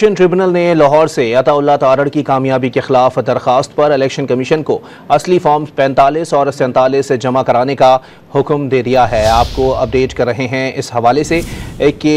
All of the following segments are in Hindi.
इलेक्शन ट्रिब्यूनल ने लाहौर से अताउल्लाह तारड़ की कामयाबी के खिलाफ दरखास्त पर इलेक्शन कमीशन को असली फॉर्म 45 और 47 जमा कराने का हुक्म दे दिया है। आपको अपडेट कर रहे हैं इस हवाले से कि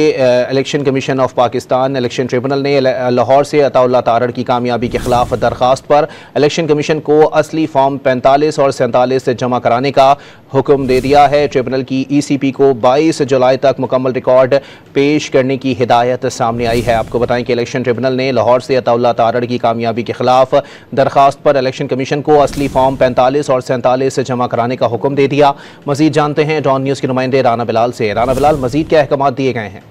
election commission of Pakistan election tribunal ने लाहौर से अताउल्लाह तारड़ की कामयाबी के खिलाफ दरखास्त पर इलेक्शन कमीशन को असली फॉर्म 45 और 47 जमा कराने का हुक्म दे दिया है। ट्रिब्यूनल की ECP को 22 जुलाई तक मुकम्मल रिकॉर्ड पेश करने की हिदायत सामने आई है। आपको बताएं कि इलेक्शन ट्रिब्यूनल ने लाहौर से अताउल्लाह तारड़ की कामयाबी के खिलाफ दरखास्त पर इलेक्शन कमीशन को असली फॉर्म 45 और 47 जमा कराने का हुक्म दे दिया। मजीद जानते हैं डॉन न्यूज़ के नुमाइंदे राना बिलाल से। राना बिलाल, मजीद क्या अहकाम दिए गए हैं?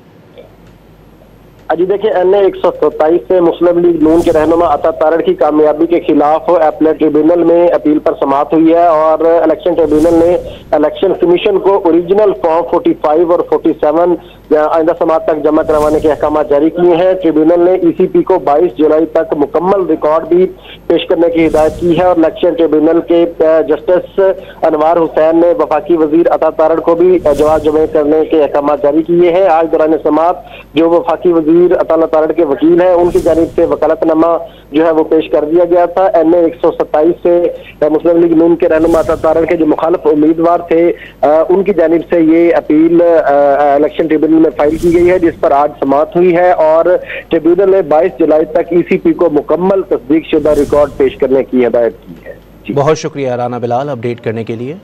जी देखिए, NA 127 से मुस्लिम लीग नून के रहनुमा अता तारड़ की कामयाबी के खिलाफ अपने ट्रिब्यूनल में अपील पर समाअत हुई है और इलेक्शन ट्रिब्यूनल ने इलेक्शन कमीशन को ओरिजिनल फॉर्म 45 और 47 आइंदा समाअत तक जमा करवाने के अहकाम जारी किए हैं। ट्रिब्यूनल ने ECP को 22 जुलाई तक मुकम्मल रिकॉर्ड भी पेश करने की हिदायत की है और इलेक्शन ट्रिब्यूनल के जस्टिस अनवार हुसैन ने वफाकी वजीर अता तारड़ को भी जवाब जमा करने के अहकाम जारी किए हैं। आज दौरान समाअत जो वफाकी वजीर अता तारड़ के वकील हैं उनकी जानिब से वकालतनामा जो है वो पेश कर दिया गया था। NA 127 से मुस्लिम लीग नून के रहनुमा अता तारड़ के जो मुखालिफ उम्मीदवार थे उनकी जानिब से ये अपील इलेक्शन ट्रिब्यूनल में फाइल की गई है, जिस पर आज समाअत हुई है और ट्रिब्यूनल ने 22 जुलाई तक ECP को मुकम्मल तस्दीक शुदा रिकॉर्ड पेश करने की हिदायत की है। बहुत शुक्रिया राना बिलाल अपडेट करने के लिए।